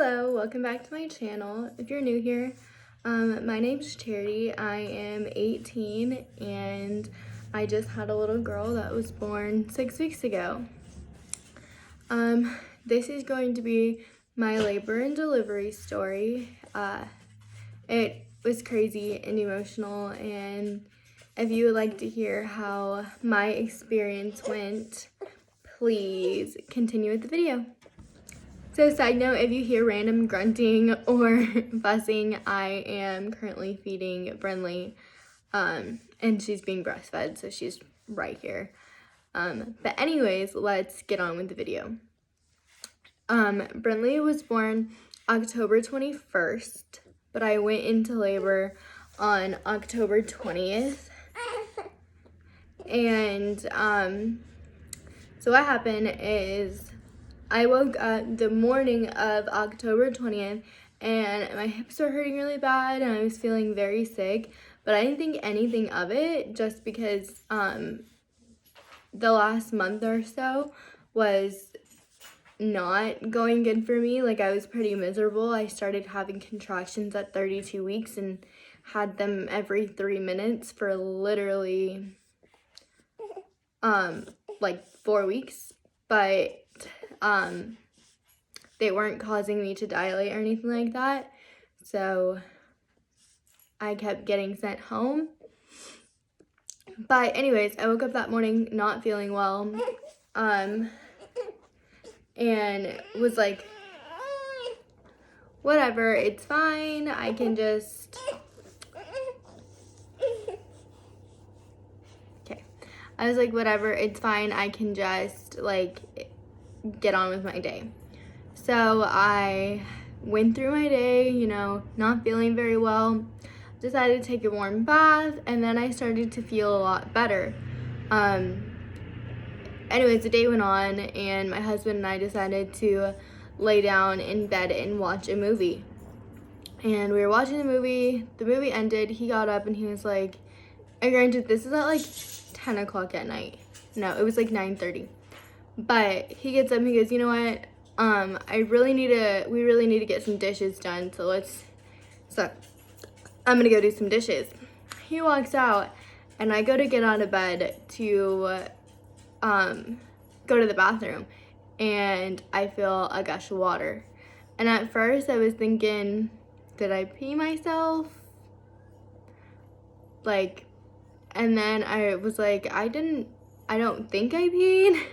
Hello, welcome back to my channel. If you're new here, my name's Charity. I am 18 and I just had a little girl that was born 6 weeks ago. This is going to be my labor and delivery story. It was crazy and emotional, and if you would like to hear how my experience went, please continue with the video. So side note, if you hear random grunting or fussing, I am currently feeding Brinley, and she's being breastfed, so she's right here. But anyways, let's get on with the video. Brinley was born October 21st, but I went into labor on October 20th. And so what happened is I woke up the morning of October 20th and my hips were hurting really bad and I was feeling very sick, but I didn't think anything of it just because the last month or so was not going good for me. Like, I was pretty miserable. I started having contractions at 32 weeks and had them every 3 minutes for literally like 4 weeks, but they weren't causing me to dilate or anything like that, so I kept getting sent home. But anyways, I woke up that morning not feeling well, and was like, whatever, it's fine, I can just, okay, I was like, whatever, it's fine, I can just, like, get on with my day. So I went through my day, you know, not feeling very well, decided to take a warm bath, and then I started to feel a lot better. Anyways, the day went on and my husband and I decided to lay down in bed and watch a movie. And we were watching the movie ended, he got up and he was like, and granted, this is at like 10 o'clock at night. No, it was like 9:30. But he gets up and he goes, you know what, we really need to get some dishes done, so I'm gonna go do some dishes. He walks out and I go to get out of bed to go to the bathroom, and I feel a gush of water. And at first I was thinking, did I pee myself? Like, and then I was like, I don't think I peed.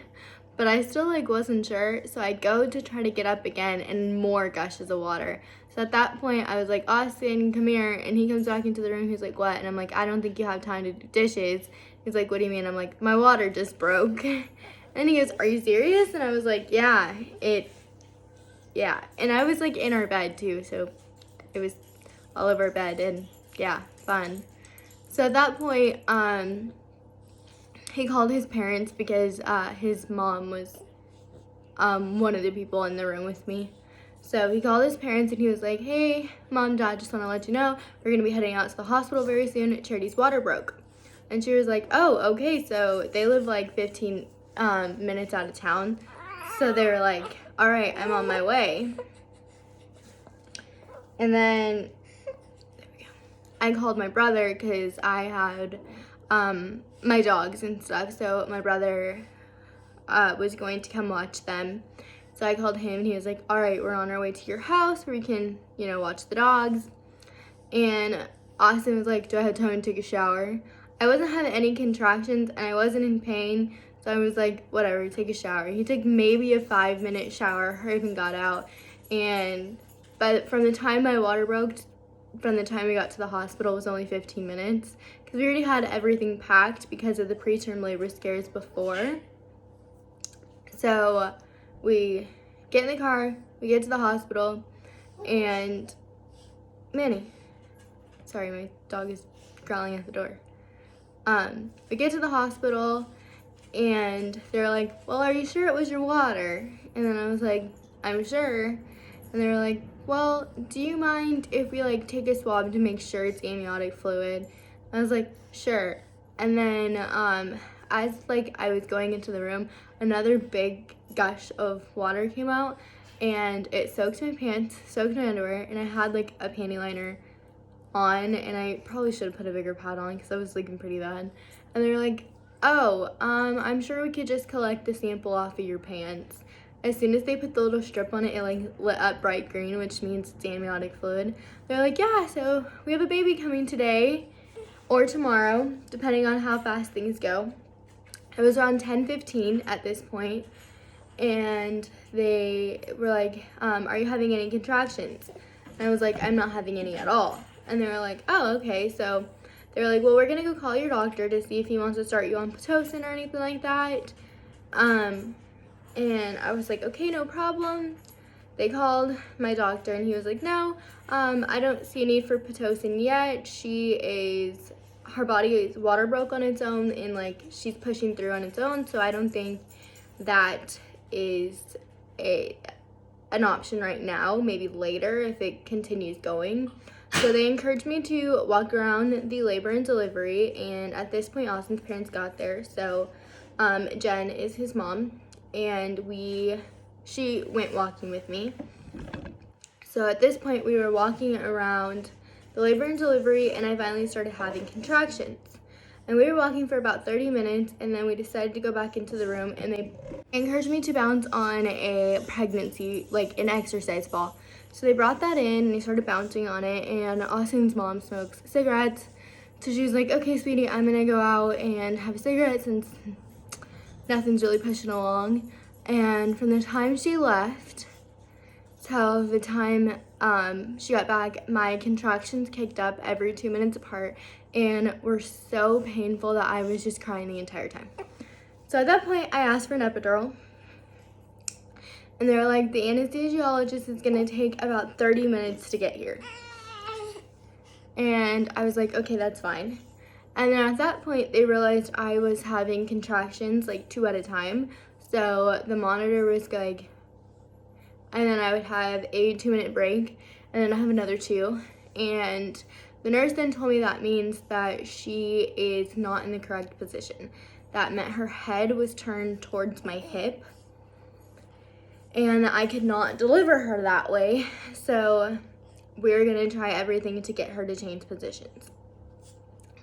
But I still like wasn't sure, so I go to try to get up again and more gushes of water. So at that point I was like, Austin, come here, and he comes back into the room. He's like, what? And I'm like, I don't think you have time to do dishes. He's like, what do you mean? I'm like, my water just broke. And he goes, are you serious? And I was like, yeah. And I was like in our bed too, so it was all over our bed, and yeah, fun. So at that point, he called his parents because his mom was one of the people in the room with me. So he called his parents and he was like, hey, Mom, Dad, just want to let you know we're going to be heading out to the hospital very soon. Charity's water broke. And she was like, oh, okay. So they live like 15 minutes out of town. So they were like, all right, I'm on my way. And then I called my brother because I had my dogs and stuff, so my brother was going to come watch them. So I called him and he was like, all right, we're on our way to your house where we can, you know, watch the dogs. And Austin was like, do I have time to take a shower? I wasn't having any contractions and I wasn't in pain, so I was like, whatever, take a shower. He took maybe a 5-minute shower, I even got out, and from the time my water broke, from the time we got to the hospital, was only 15 minutes because we already had everything packed because of the preterm labor scares before. So we get in the car, we get to the hospital, and Manny, sorry, my dog is growling at the door. We get to the hospital and they're like, well, are you sure it was your water? And then I was like, I'm sure. And they were like, well, do you mind if we like take a swab to make sure it's amniotic fluid? I was like, sure. And then as like I was going into the room, another big gush of water came out, and it soaked my pants, soaked my underwear, and I had like a panty liner on, and I probably should have put a bigger pad on because I was leaking pretty bad. And they're like, oh, I'm sure we could just collect the sample off of your pants. As soon as they put the little strip on it, it like lit up bright green, which means it's amniotic fluid. They're like, yeah, so we have a baby coming today or tomorrow, depending on how fast things go. It was around 10:15 at this point, and they were like, are you having any contractions? And I was like, I'm not having any at all. And they were like, oh, okay. So they were like, well, we're gonna go call your doctor to see if he wants to start you on Pitocin or anything like that. And I was like, okay, no problem. They called my doctor, and he was like, no, I don't see a need for Pitocin yet. Her body is water broke on its own, and like she's pushing through on its own, so I don't think that is an option right now, maybe later if it continues going. So they encouraged me to walk around the labor and delivery, and at this point Austin's parents got there. So Jen is his mom, and she went walking with me. So at this point we were walking around the labor and delivery, and I finally started having contractions. And we were walking for about 30 minutes, and then we decided to go back into the room, and they encouraged me to bounce on a pregnancy, like an exercise ball. So they brought that in, and they started bouncing on it, and Austin's mom smokes cigarettes. So she was like, okay, sweetie, I'm gonna go out and have a cigarette since nothing's really pushing along. And from the time she left till the time she got back, my contractions kicked up every 2 minutes apart and were so painful that I was just crying the entire time. So at that point, I asked for an epidural, and they were like, the anesthesiologist is gonna take about 30 minutes to get here. And I was like, okay, that's fine. And then at that point, they realized I was having contractions like 2 at a time. So the monitor was like, and then I would have a 2-minute break, and then I have another 2. And the nurse then told me that means that she is not in the correct position. That meant her head was turned towards my hip, and I could not deliver her that way. So we were gonna try everything to get her to change positions.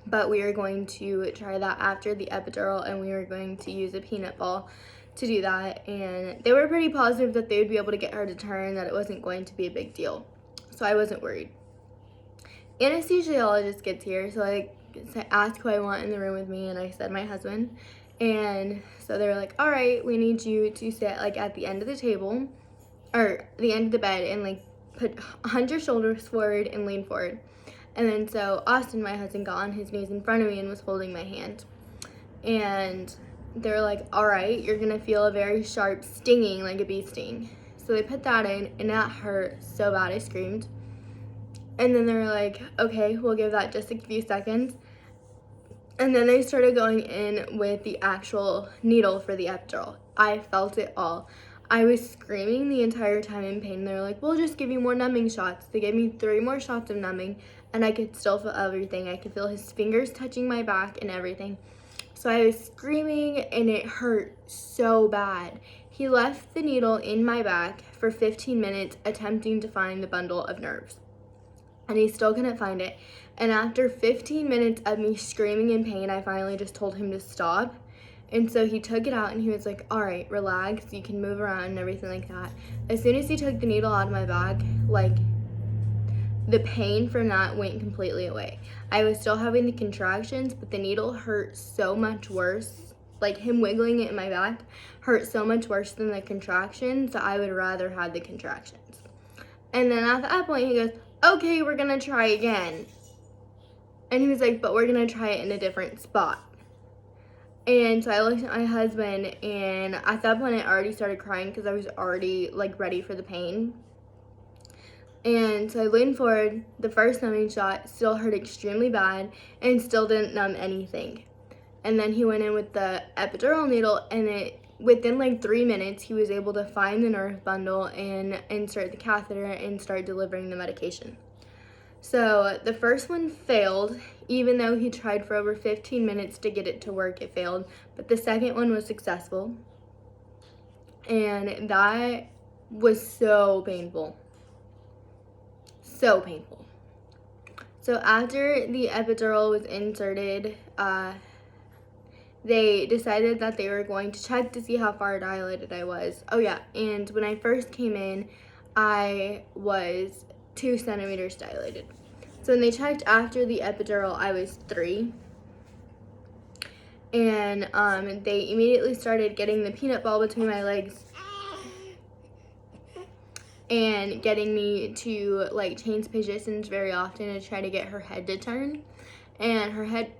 But we were going to try that after the epidural, and we were going to use a peanut ball to do that. And they were pretty positive that they would be able to get her to turn, that it wasn't going to be a big deal. So I wasn't worried. Anesthesiologist gets here, so I asked who I want in the room with me, and I said my husband. And so they were like, all right, we need you to sit like at the end of the table, or the end of the bed, and like hunt your shoulders forward and lean forward. And then so Austin, my husband, got on his knees in front of me and was holding my hand. And they were like, all right, you're gonna feel a very sharp stinging, like a bee sting. So they put that in, and that hurt so bad I screamed. And then they were like, okay, we'll give that just a few seconds. And then they started going in with the actual needle for the epidural. I felt it all. I was screaming the entire time in pain. They were like, we'll just give you more numbing shots. They gave me 3 more shots of numbing, and I could still feel everything. I could feel his fingers touching my back and everything. So I was screaming, and it hurt so bad. He left the needle in my back for 15 minutes attempting to find the bundle of nerves, and he still couldn't find it. And after 15 minutes of me screaming in pain, I finally just told him to stop. And so he took it out, and he was like, all right, relax, you can move around and everything like that. As soon as he took the needle out of my back, like, the pain from that went completely away. I was still having the contractions, but the needle hurt so much worse. Like, him wiggling it in my back hurt so much worse than the contractions, that I would rather have the contractions. And then at that point, he goes, okay, we're gonna try again. And he was like, but we're gonna try it in a different spot. And so I looked at my husband, and at that point I already started crying because I was already like ready for the pain. And so I leaned forward. The first numbing shot still hurt extremely bad and still didn't numb anything. And then he went in with the epidural needle, and within like 3 minutes he was able to find the nerve bundle and insert the catheter and start delivering the medication. So the first one failed. Even though he tried for over 15 minutes to get it to work, it failed. But the second one was successful. And that was so painful. So painful. So after the epidural was inserted, they decided that they were going to check to see how far dilated I was. Oh yeah, and when I first came in, I was 2 centimeters dilated. So when they checked after the epidural, I was 3. And they immediately started getting the peanut ball between my legs and getting me to like change positions very often to try to get her head to turn. And her head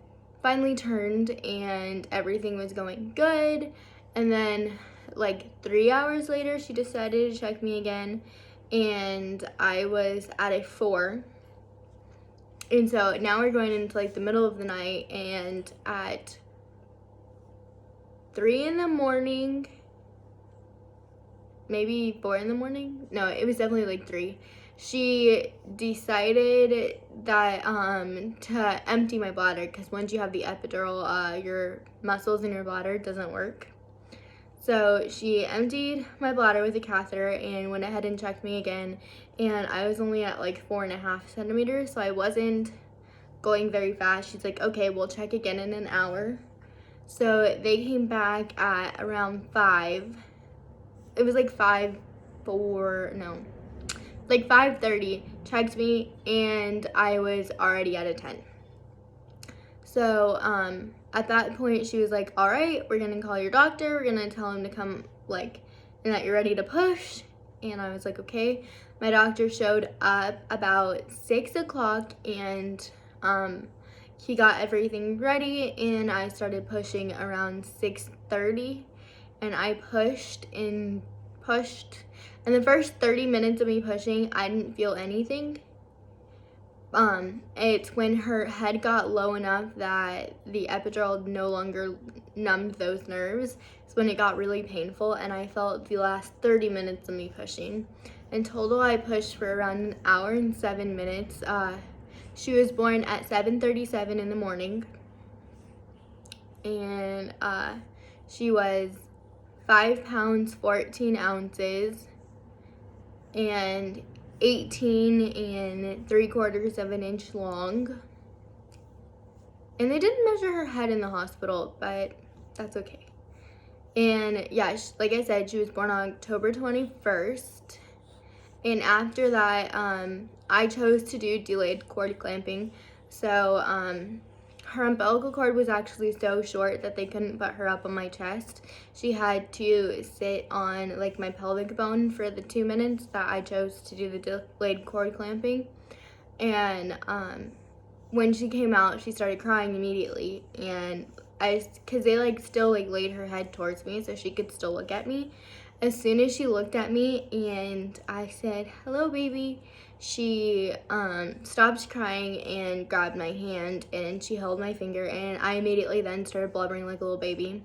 finally turned and everything was going good. And then like 3 hours later, she decided to check me again, and I was at a 4. And so now we're going into like the middle of the night, and at 3 in the morning, maybe 4 in the morning, no, it was definitely like 3, she decided that to empty my bladder, because once you have the epidural, your muscles in your bladder doesn't work. So she emptied my bladder with a catheter and went ahead and checked me again, and I was only at like 4.5 centimeters, so I wasn't going very fast. She's like, okay, we'll check again in an hour. So they came back at around 5. It was like 5:30, checked me, and I was already at a 10. So at that point, she was like, all right, we're gonna call your doctor, we're gonna tell him to come, like, and that you're ready to push. And I was like, okay. My doctor showed up about 6 o'clock, and he got everything ready, and I started pushing around 6:30, and I pushed. And the first 30 minutes of me pushing, I didn't feel anything. It's when her head got low enough that the epidural no longer numbed those nerves. It's when it got really painful, and I felt the last 30 minutes of me pushing. In total, I pushed for around an hour and 7 minutes. She was born at 7:37 in the morning, and she was 5 pounds 14 ounces and 18 3/4 of an inch long. And they didn't measure her head in the hospital, but that's okay. And yeah, like I said, she was born on October 21st. And after that, I chose to do delayed cord clamping. So her umbilical cord was actually so short that they couldn't put her up on my chest. She had to sit on like my pelvic bone for the 2 minutes that I chose to do the delayed cord clamping. And when she came out, she started crying immediately. And because they like still like laid her head towards me so she could still look at me. As soon as she looked at me and I said, hello, baby, she stopped crying and grabbed my hand, and she held my finger, and I immediately then started blubbering like a little baby.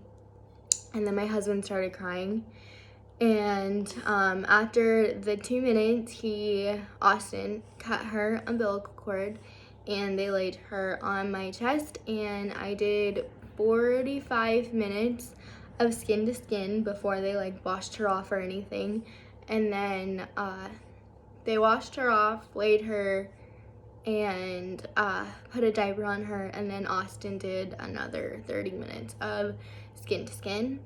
And then my husband started crying. And after the 2 minutes, Austin, cut her umbilical cord, and they laid her on my chest, and I did 45 minutes of skin to skin before they like washed her off or anything. And then they washed her off, laid her, and put a diaper on her, and then Austin did another 30 minutes of skin to skin.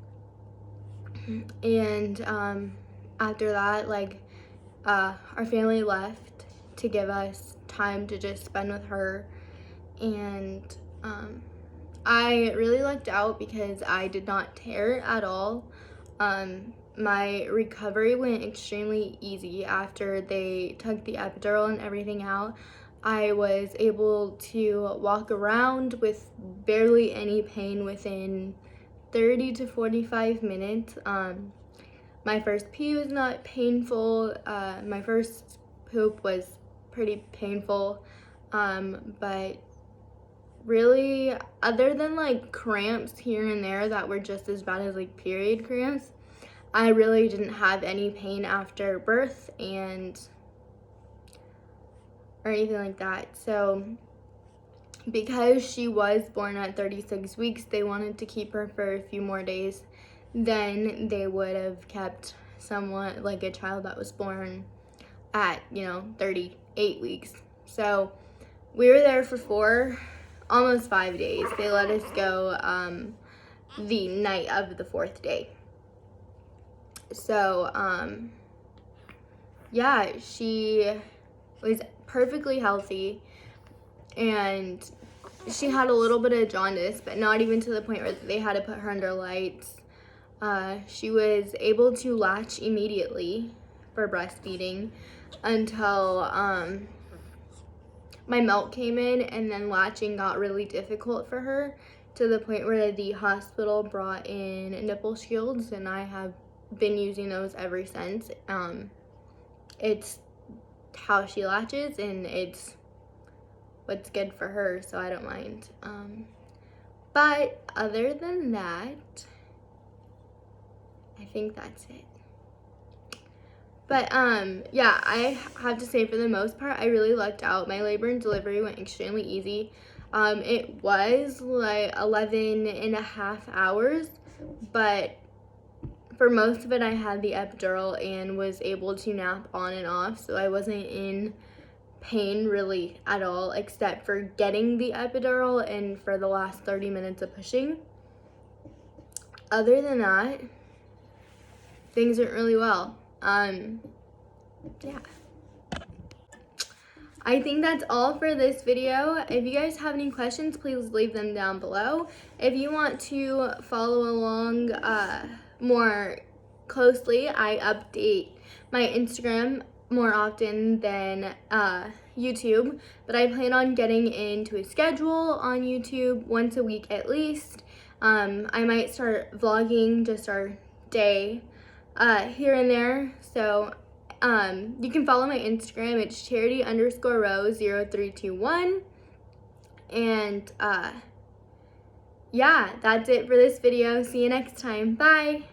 And after that, like our family left to give us time to just spend with her. And I really lucked out because I did not tear at all. My recovery went extremely easy after they took the epidural and everything out. I was able to walk around with barely any pain within 30 to 45 minutes. My first pee was not painful. My first poop was pretty painful. But really, other than like cramps here and there that were just as bad as like period cramps, I really didn't have any pain after birth or anything like that. So because she was born at 36 weeks, they wanted to keep her for a few more days than they would have kept someone, like a child that was born at, 38 weeks. So we were there for almost 5 days. They let us go the night of the 4th day. So, yeah, she was perfectly healthy, and she had a little bit of jaundice, but not even to the point where they had to put her under lights. She was able to latch immediately for breastfeeding until my milk came in, and then latching got really difficult for her to the point where the hospital brought in nipple shields, and I have been using those ever since. It's how she latches, and it's what's good for her, so I don't mind. But other than that, I think that's it. But yeah, I have to say, for the most part, I really lucked out. My labor and delivery went extremely easy. It was like 11 and a half hours, but for most of it, I had the epidural and was able to nap on and off, so I wasn't in pain really at all, except for getting the epidural and for the last 30 minutes of pushing. Other than that, things went really well. Yeah. I think that's all for this video. If you guys have any questions, please leave them down below. If you want to follow along more closely, I update my Instagram more often than YouTube, but I plan on getting into a schedule on YouTube once a week at least. I might start vlogging just our day here and there. So you can follow my Instagram. It's charity_row0321. And yeah, that's it for this video. See you next time. Bye.